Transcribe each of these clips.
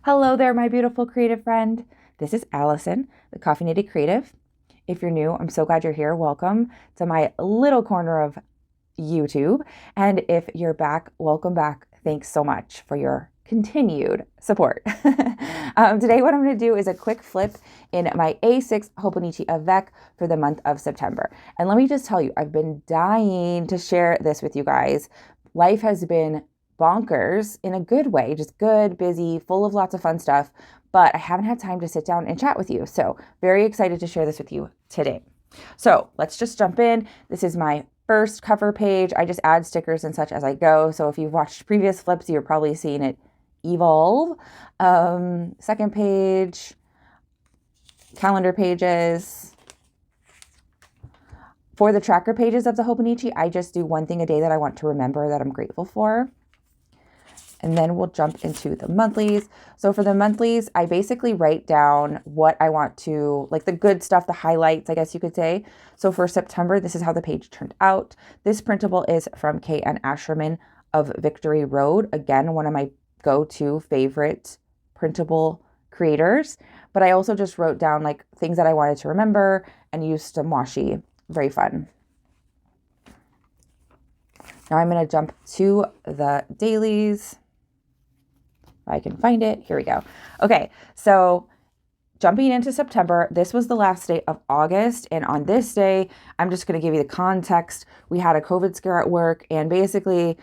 Hello there, my beautiful creative friend. This is Allison, the Caffeinated Creative. If you're new, I'm so glad you're here. Welcome to my little corner of YouTube. And if you're back, welcome back. Thanks so much for your continued support. Today, what I'm going to do is a quick flip in my A6 Hobonichi Avec for the month of September. And let me just tell you, I've been dying to share this with you guys. Life has been bonkers in a good way, just good, busy, full of lots of fun stuff, but I haven't had time to sit down and chat with you. So very excited to share this with you today. So let's just jump in. This is my first cover page. I just add stickers and such as I go. So if you've watched previous flips, you're probably seeing it evolve. Second page, calendar pages. For the tracker pages of the Hobonichi, I just do one thing a day that I want to remember that I'm grateful for. And then we'll jump into the monthlies. So for the monthlies, I basically write down what I want to, like the good stuff, the highlights, I guess you could say. So for September, this is how the page turned out. This printable is from K.N. Asherman of Victory Road. Again, one of my go-to favorite printable creators. But I also just wrote down like things that I wanted to remember and used some washi. Very fun. Now I'm going to jump to the dailies. I can find it. Here we go. Okay, so jumping into September, this was the last day of August. And on this day, I'm just going to give you the context. We had a COVID scare at work, and basically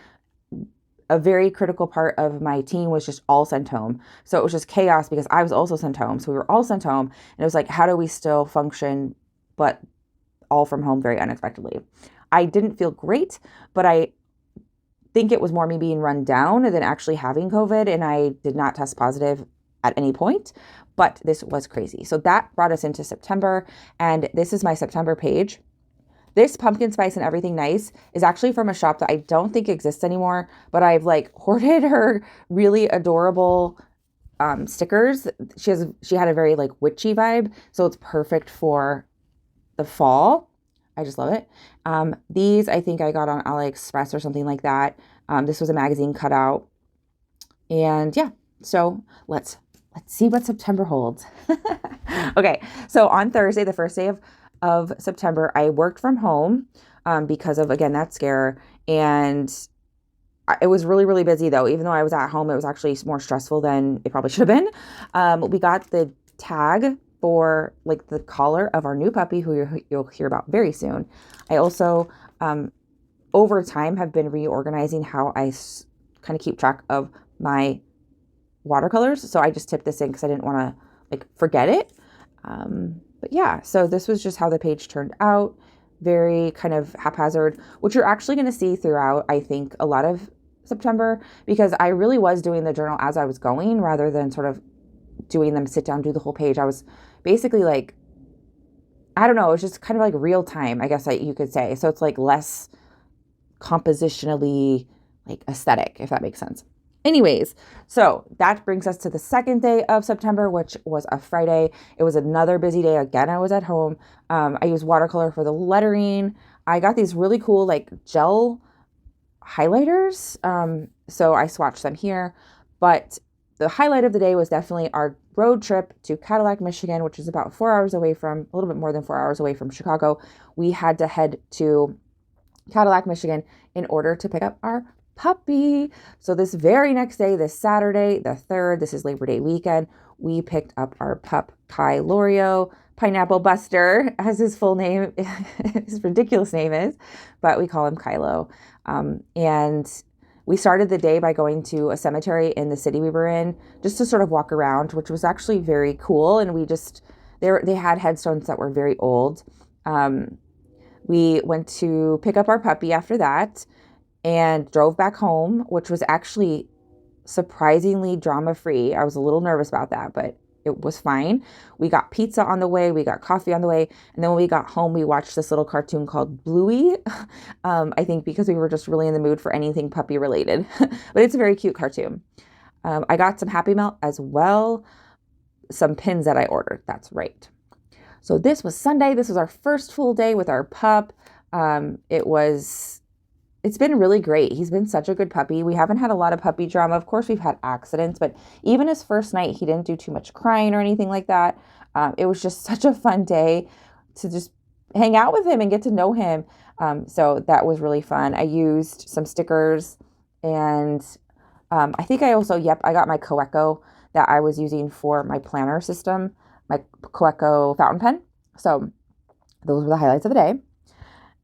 a very critical part of my team was just all sent home. So it was just chaos because I was also sent home. So we were all sent home. And it was like, how do we still function, but all from home very unexpectedly? I didn't feel great, but I think it was more me being run down than actually having COVID, and I did not test positive at any point, but this was crazy. So that brought us into September, and this is my September page. This pumpkin spice and everything nice is actually from a shop that I don't think exists anymore, but I've like hoarded her really adorable stickers. She had a very like witchy vibe, so it's perfect for the fall. I just love it. These I think I got on AliExpress or something like that. This was a magazine cutout. And yeah, so let's see what September holds. Okay, so on Thursday, the first day of September, I worked from home because of, again, that scare. And it was really, really busy though. Even though I was at home, it was actually more stressful than it probably should have been. We got the tag for like the collar of our new puppy who you'll hear about very soon. I also, over time, have been reorganizing how I kind of keep track of my watercolors. So I just tipped this in because I didn't want to like forget it. But yeah, so this was just how the page turned out. Very kind of haphazard, which you're actually going to see throughout, I think, a lot of September, because I really was doing the journal as I was going rather than sort of doing them sit down, do the whole page. I was basically like, I don't know, it was just kind of like real time, I guess you could say. So it's like less compositionally like aesthetic, if that makes sense. Anyways, so that brings us to the second day of September, which was a Friday. It was another busy day. Again, I was at home. I used watercolor for the lettering. I got these really cool like gel highlighters. So I swatched them here, but the highlight of the day was definitely our road trip to Cadillac, Michigan, which is about 4 hours away from, a little bit more than 4 hours away from Chicago. We had to head to Cadillac, Michigan in order to pick up our puppy. So this very next day, this Saturday, the 3rd, this is Labor Day weekend, we picked up our pup, Kai Lorio, Pineapple Buster, as his full name, his ridiculous name is, but we call him Kylo. And we started the day by going to a cemetery in the city we were in just to sort of walk around, which was actually very cool. And they had headstones that were very old. We went to pick up our puppy after that and drove back home, which was actually surprisingly drama-free. I was a little nervous about that, but it was fine. We got pizza on the way. We got coffee on the way. And then when we got home, we watched this little cartoon called Bluey. I think because we were just really in the mood for anything puppy related. But it's a very cute cartoon. I got some Happy Melt as well. Some pins that I ordered. That's right. So this was Sunday. This was our first full day with our pup. It was it's been really great. He's been such a good puppy. We haven't had a lot of puppy drama. Of course, we've had accidents, but even his first night, he didn't do too much crying or anything like that. It was just such a fun day to just hang out with him and get to know him. So that was really fun. I used some stickers and I think I also, I got my Coeco that I was using for my planner system, my Coeco fountain pen. So those were the highlights of the day.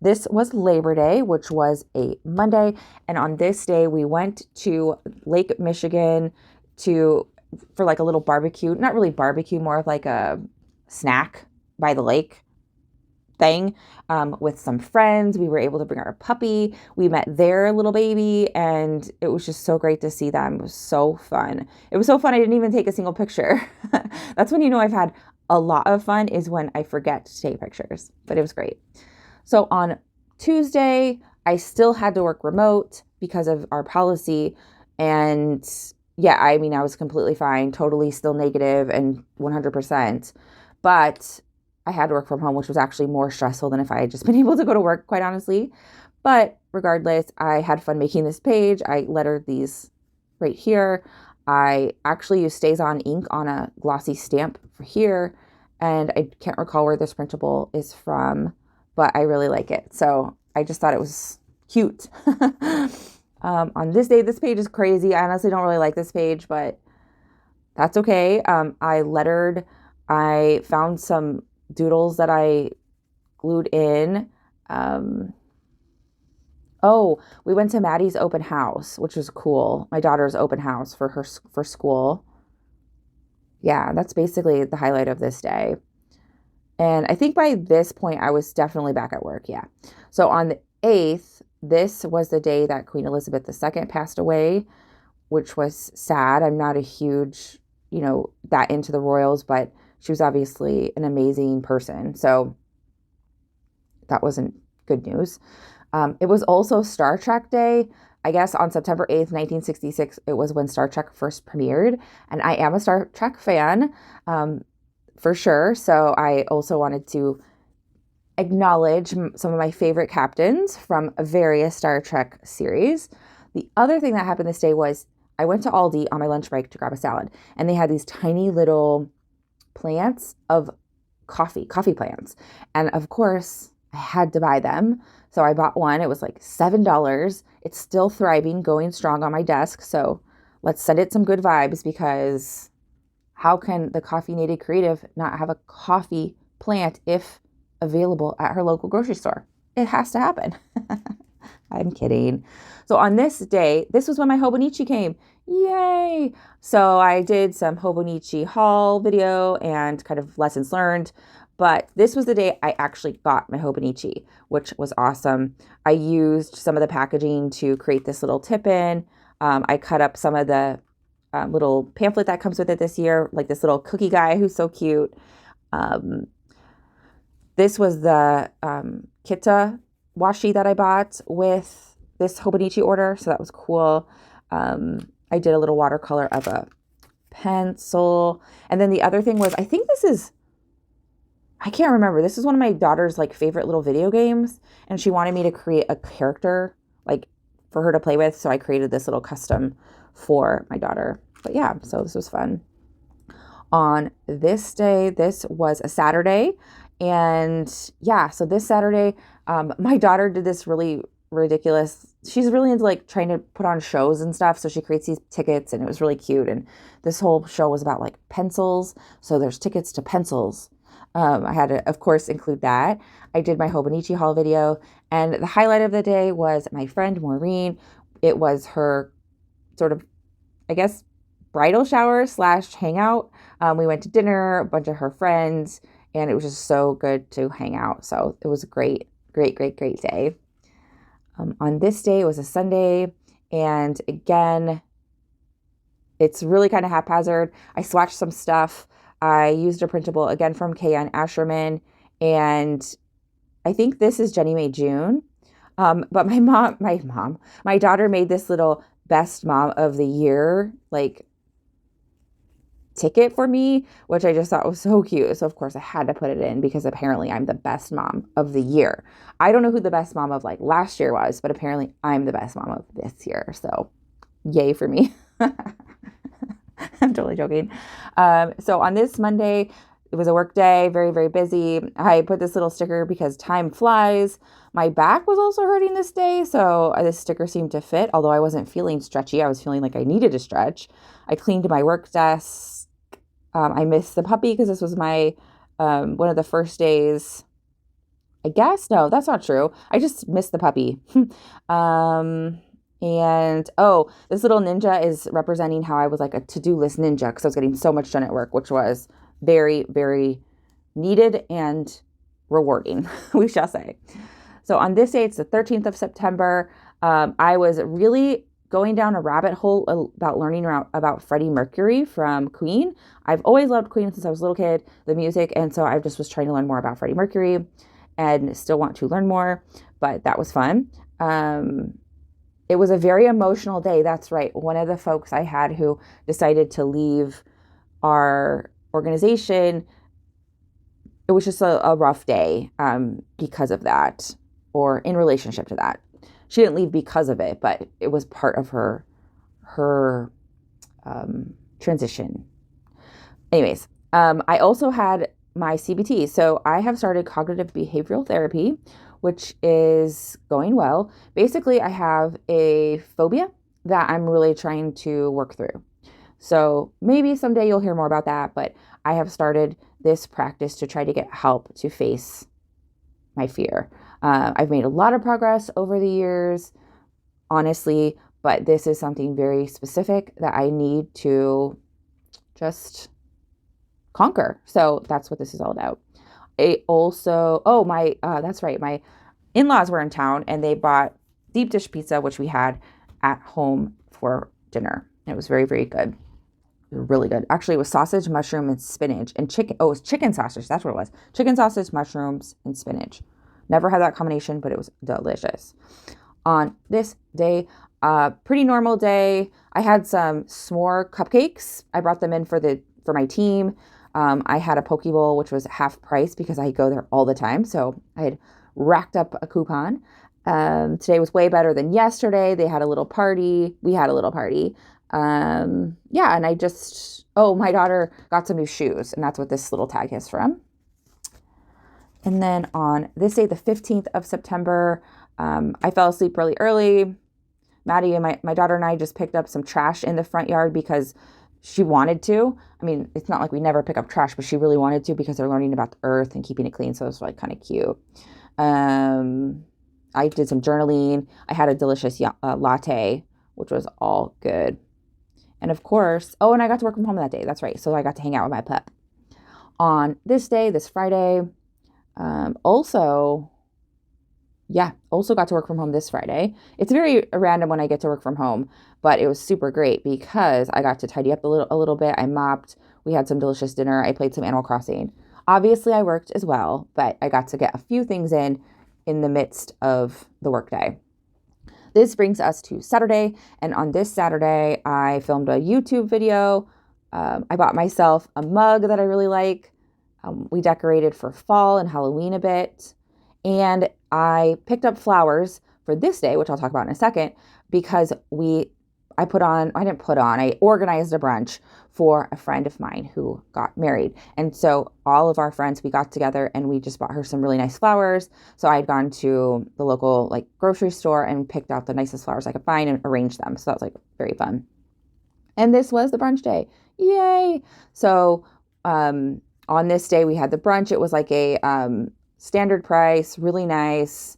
This was Labor Day, which was a Monday. And on this day, we went to Lake Michigan for like a little barbecue, not really barbecue, more of like a snack by the lake thing with some friends. We were able to bring our puppy. We met their little baby, and it was just so great to see them. It was so fun. It was so fun. I didn't even take a single picture. That's when you know I've had a lot of fun, is when I forget to take pictures, but it was great. So on Tuesday, I still had to work remote because of our policy. And yeah, I mean, I was completely fine, totally still negative and 100%. But I had to work from home, which was actually more stressful than if I had just been able to go to work, quite honestly. But regardless, I had fun making this page. I lettered these right here. I actually used StazOn ink on a glossy stamp for here. And I can't recall where this printable is from, but I really like it. So I just thought it was cute. On this day, this page is crazy. I honestly don't really like this page, but that's okay. I found some doodles that I glued in. We went to Maddie's open house, which was cool. My daughter's open house for school. Yeah, that's basically the highlight of this day. And I think by this point, I was definitely back at work. Yeah. So on the 8th, this was the day that Queen Elizabeth II passed away, which was sad. I'm not a huge, that into the royals, but she was obviously an amazing person. So that wasn't good news. It was also Star Trek Day. I guess on September 8th, 1966, it was when Star Trek first premiered. And I am a Star Trek fan. For sure. So I also wanted to acknowledge some of my favorite captains from various Star Trek series. The other thing that happened this day was I went to Aldi on my lunch break to grab a salad, and they had these tiny little plants of coffee plants. And of course, I had to buy them. So I bought one. It was like $7. It's still thriving, going strong on my desk. So let's send it some good vibes, because how can the Coffee-Nated Creative not have a coffee plant if available at her local grocery store? It has to happen. I'm kidding. So on this day, this was when my Hobonichi came. Yay! So I did some Hobonichi haul video and kind of lessons learned. But this was the day I actually got my Hobonichi, which was awesome. I used some of the packaging to create this little tip-in. I cut up some of the little pamphlet that comes with it this year, like this little cookie guy who's so cute. This was the Kita washi that I bought with this Hobonichi order, so that was cool. I did a little watercolor of a pencil. And then the other thing was, I can't remember. This is one of my daughter's favorite little video games, and she wanted me to create a character for her to play with, so I created this little custom for my daughter. But yeah, so this was fun. On this day, this was a Saturday, and yeah, so this Saturday, my daughter did this really ridiculous. She's really into trying to put on shows and stuff, so she creates these tickets, and it was really cute. And this whole show was about pencils, so there's tickets to pencils. I had to, of course, include that. I did my Hobonichi haul video, and the highlight of the day was my friend Maureen. It was her sort of, I guess, bridal shower / hangout. We went to dinner, a bunch of her friends, and it was just so good to hang out. So it was a great day. On this day, it was a Sunday, and again, it's really kind of haphazard. I swatched some stuff. I used a printable, again, from K.N. Asherman, and I think this is Jenny May June. But my daughter made this little best mom of the year, ticket for me, which I just thought was so cute. So of course I had to put it in because apparently I'm the best mom of the year. I don't know who the best mom of like last year was, but apparently I'm the best mom of this year. So yay for me. I'm totally joking. So on this Monday, it was a work day, very, very busy. I put this little sticker because time flies. My back was also hurting this day, so this sticker seemed to fit, although I wasn't feeling stretchy. I was feeling like I needed to stretch. I cleaned my work desk. I missed the puppy because this was my one of the first days. I guess. No, that's not true. I just missed the puppy. And oh, this little ninja is representing how I was like a to-do list ninja because I was getting so much done at work, which was very, very needed and rewarding, we shall say. So on this day, it's the 13th of September. I was really going down a rabbit hole about learning about Freddie Mercury from Queen. I've always loved Queen since I was a little kid, the music. And so I just was trying to learn more about Freddie Mercury and still want to learn more, but that was fun. It was a very emotional day. That's right. One of the folks I had who decided to leave our organization, it was just a rough day because of that, or in relationship to that. She didn't leave because of it, but it was part of her transition. Anyways, I also had my CBT. So I have started cognitive behavioral therapy, which is going well. Basically, I have a phobia that I'm really trying to work through. So maybe someday you'll hear more about that, but I have started this practice to try to get help to face my fear. I've made a lot of progress over the years, honestly, but this is something very specific that I need to just conquer. So that's what this is all about. It also, that's right. My in-laws were in town and they bought deep dish pizza, which we had at home for dinner. It was very, very good. Really good. Actually, it was sausage, mushroom, and spinach and chicken. Oh, it was chicken sausage. That's what it was. Chicken sausage, mushrooms, and spinach. Never had that combination, but it was delicious. On this day, pretty normal day. I had some s'more cupcakes. I brought them in for my team. I had a poke bowl, which was half price because I go there all the time. So I had racked up a coupon. Today was way better than yesterday. They had a little party. We had a little party. And my daughter got some new shoes, and that's what this little tag is from. And then on this day, the 15th of September, I fell asleep really early. Maddie and my daughter and I just picked up some trash in the front yard because she wanted to. I mean, it's not like we never pick up trash, but she really wanted to because they're learning about the earth and keeping it clean. So it was like kind of cute. I did some journaling. I had a delicious latte, which was all good. And of course, and I got to work from home that day. That's right. So I got to hang out with my pup. On this day, this Friday, also got to work from home this Friday. It's very random when I get to work from home, but it was super great because I got to tidy up a little bit. I mopped. We had some delicious dinner. I played some Animal Crossing. Obviously, I worked as well, but I got to get a few things in the midst of the workday. This brings us to Saturday, and on this Saturday, I filmed a YouTube video. I bought myself a mug that I really like. We decorated for fall and Halloween a bit, and I picked up flowers for this day, which I'll talk about in a second, because I organized a brunch for a friend of mine who got married. And so all of our friends, we got together and we just bought her some really nice flowers. So I had gone to the local grocery store and picked out the nicest flowers I could find and arranged them. So that was very fun. And this was the brunch day. Yay. So, on this day we had the brunch. It was like a, standard price, really nice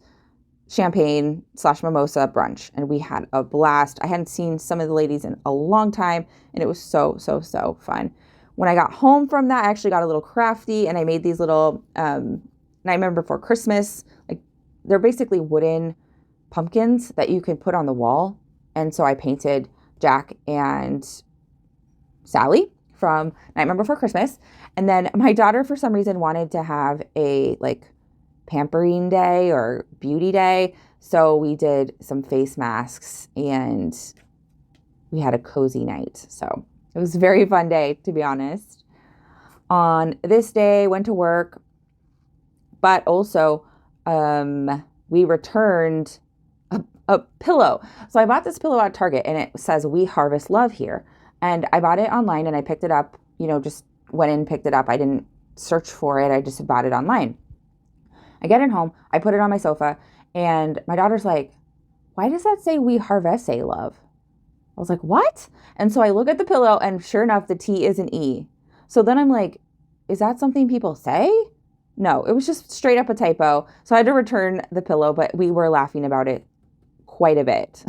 champagne / mimosa brunch. And we had a blast. I hadn't seen some of the ladies in a long time, and it was so, so, so fun. When I got home from that, I actually got a little crafty and I made these little, Nightmare Before Christmas. They're basically wooden pumpkins that you can put on the wall. And so I painted Jack and Sally from Nightmare Before Christmas. And then my daughter, for some reason, wanted to have a pampering day or beauty day. So we did some face masks and we had a cozy night. So It was a very fun day, to be honest. On this day, went to work, but also we returned a pillow. So I bought this pillow at Target, and it says "We Harvest Love" here. And I bought it online, and I picked it up, just went in, picked it up. I didn't search for it. I just bought it online. I get it home. I put it on my sofa, and my daughter's like, "Why does that say "We Harvest Love"?" I was like, "What?" And so I look at the pillow, and sure enough, the T is an E. So then I'm like, is that something people say? No, it was just straight up a typo. So I had to return the pillow, but we were laughing about it quite a bit.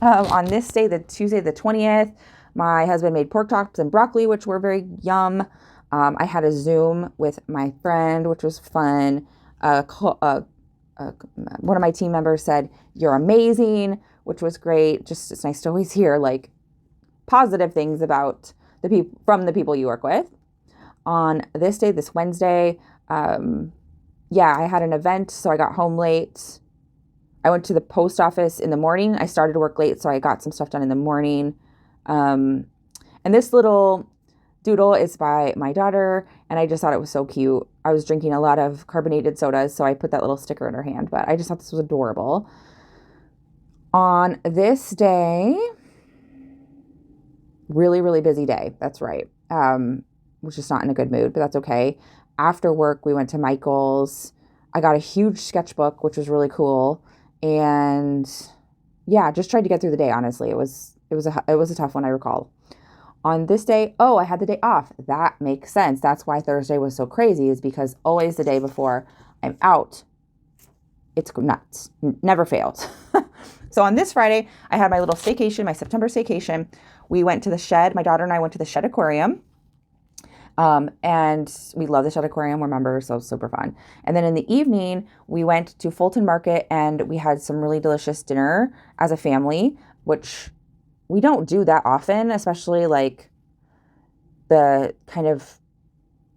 On this day, the Tuesday, the 20th, my husband made pork chops and broccoli, which were very yum. I had a Zoom with my friend, which was fun. One of my team members said, "You're amazing," which was great. Just, it's nice to always hear like positive things about the people from the people you work with. On this day, this Wednesday, I had an event, so I got home late. I went to the post office in the morning. I started work late, so I got some stuff done in the morning. And this little doodle is by my daughter, and I just thought it was so cute. I was drinking a lot of carbonated sodas, so I put that little sticker in her hand, but I just thought this was adorable. On this day, really, really busy day. That's right. Was just not in a good mood, but that's okay. After work, we went to Michael's. I got a huge sketchbook, which was really cool. And yeah, just tried to get through the day. Honestly, it was a tough one, I recall. On this day, I had the day off. That makes sense. That's why Thursday was so crazy, is because always the day before I'm out, it's nuts. Never failed. So on this Friday, I had my little staycation, my September staycation. We went to the shed. My daughter and I went to the shed aquarium. And we love the shed aquarium. We're members, so super fun. And then in the evening, we went to Fulton Market, and we had some really delicious dinner as a family, which we don't do that often, especially like the kind of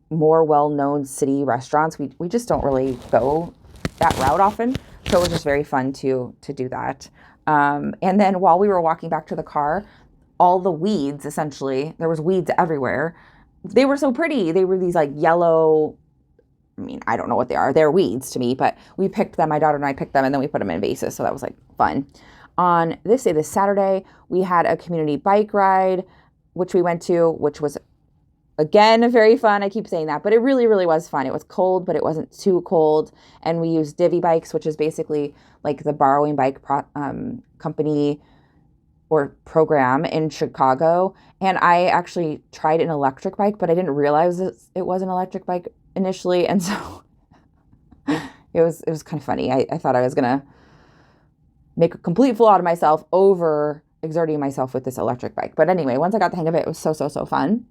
more well-known city restaurants. We just don't really go that route often. So it was just very fun to do that. And then while we were walking back to the car, all the weeds, essentially, there was weeds everywhere. They were so pretty. They were these like yellow, I don't know what they are. They're weeds to me, but we picked them. My daughter and I picked them, and then we put them in vases. So that was like fun. On this day, this Saturday, we had a community bike ride, which we went to, which was, again, very fun. I keep saying that, but it really, really was fun. It was cold, but it wasn't too cold. And we used Divvy Bikes, which is basically like the borrowing bike company or program in Chicago. And I actually tried an electric bike, but I didn't realize it was an electric bike initially. And so it was kind of funny. I thought I was going to make a complete fool out of myself over exerting myself with this electric bike. But anyway, once I got the hang of it, it was so fun.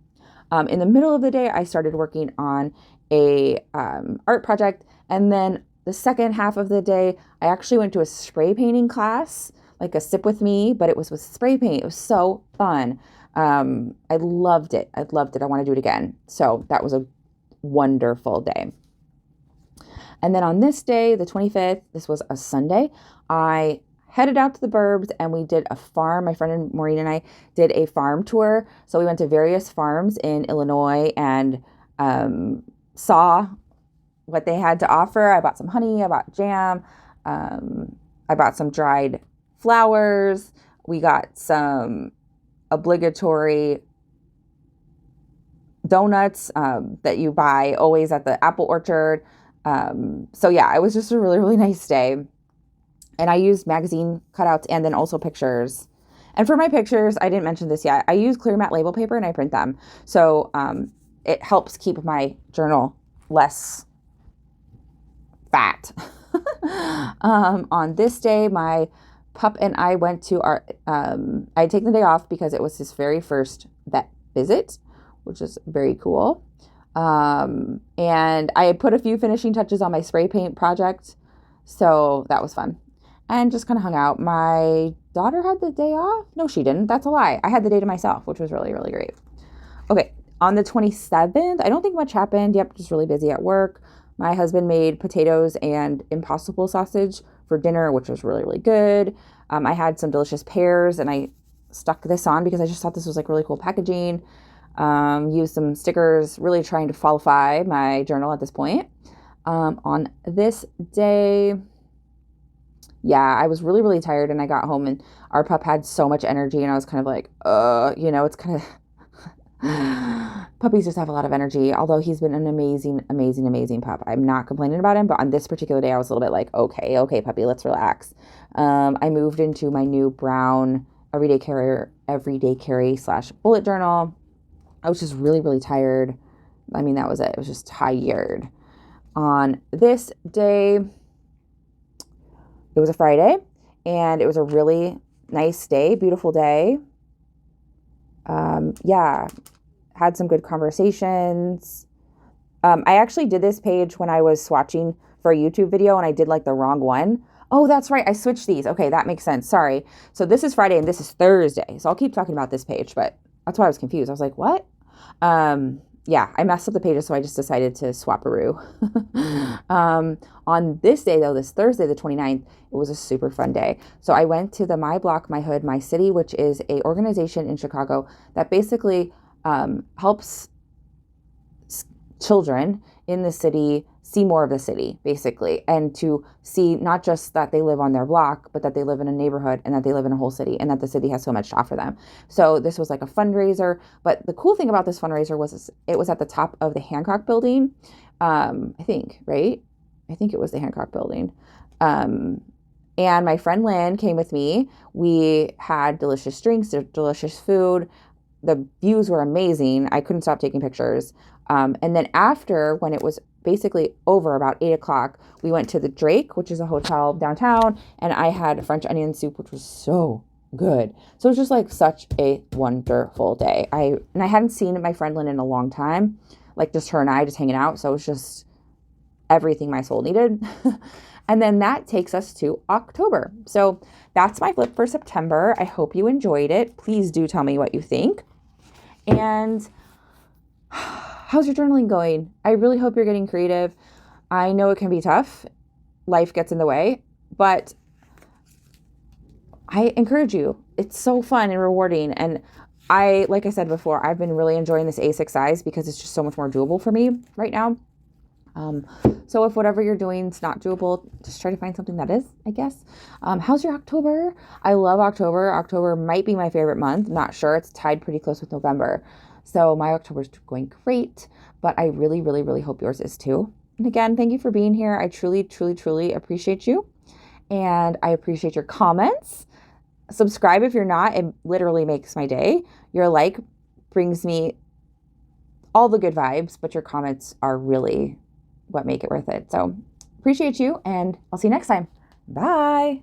In the middle of the day, I started working on a art project. And then the second half of the day, I actually went to a spray painting class, like a sip with me, but it was with spray paint. It was so fun. I loved it. I want to do it again. So that was a wonderful day. And then on this day, the 25th, this was a Sunday, I headed out to the burbs, and we did a farm. My friend Maureen and I did a farm tour. So we went to various farms in Illinois and saw what they had to offer. I bought some honey. I bought jam. I bought some dried flowers. We got some obligatory donuts that you buy always at the apple orchard. So yeah, it was just a really, really nice day. And I used magazine cutouts and then also pictures. And for my pictures, I didn't mention this yet, I use clear matte label paper and I print them. So it helps keep my journal less fat. On this day, my pup and I went to our, I had taken the day off because it was his very first vet visit, which is very cool. And I had put a few finishing touches on my spray paint project. So that was fun. And just kind of hung out. My daughter had the day off. No, she didn't. That's a lie. I had the day to myself, which was really, really great. Okay. On the 27th, I don't think much happened. Yep. Just really busy at work. My husband made potatoes and Impossible sausage for dinner, which was really, really good. I had some delicious pears, and I stuck this on because I just thought this was like really cool packaging. Used some stickers, really trying to qualify my journal at this point. On this day, yeah, I was really, really tired and I got home and our pup had so much energy and I was kind of like, it's kind of, puppies just have a lot of energy, although he's been an amazing, amazing, amazing pup. I'm not complaining about him, but on this particular day, I was a little bit like, okay, puppy, let's relax. I moved into my new brown everyday carry / bullet journal. I was just really, really tired. I mean, that was it. It was just tired. On this day, it was a Friday, and it was a really nice day, beautiful day. Had some good conversations. I actually did this page when I was swatching for a YouTube video, and I did like the wrong one. Oh, that's right. I switched these. Okay, that makes sense. Sorry. So this is Friday, and this is Thursday. So I'll keep talking about this page, but that's why I was confused. I was like, what? I messed up the pages, so I just decided to swap-a-roo. On this day, though, this Thursday, the 29th, it was a super fun day. So I went to the My Block, My Hood, My City, which is a organization in Chicago that basically helps children in the city see more of the city, basically, and to see not just that they live on their block, but that they live in a neighborhood and that they live in a whole city and that the city has so much to offer them. So this was like a fundraiser, but the cool thing about this fundraiser was it was at the top of the Hancock building, I think, right? I think it was the Hancock building. And my friend Lynn came with me. We had delicious drinks, delicious food. The views were amazing. I couldn't stop taking pictures. And then after, when it was basically over about 8 o'clock, we went to the Drake, which is a hotel downtown, and I had French onion soup, which was so good. So it was just like such a wonderful day. I hadn't seen my friend Lynn in a long time, like just her and I just hanging out. So it was just everything my soul needed. And then that takes us to October. So that's my flip for September. I hope you enjoyed it. Please do tell me what you think. And how's your journaling going? I really hope you're getting creative. I know it can be tough. Life gets in the way, but I encourage you. It's so fun and rewarding. And like I said before, I've been really enjoying this A6 size because it's just so much more doable for me right now. So if whatever you're doing is not doable, just try to find something that is, I guess. How's your October? I love October. October might be my favorite month. I'm not sure. It's tied pretty close with November. So my October is going great, but I really, really, really hope yours is too. And again, thank you for being here. I truly, truly, truly appreciate you. And I appreciate your comments. Subscribe if you're not. It literally makes my day. Your like brings me all the good vibes, but your comments are really what make it worth it. So appreciate you, and I'll see you next time. Bye.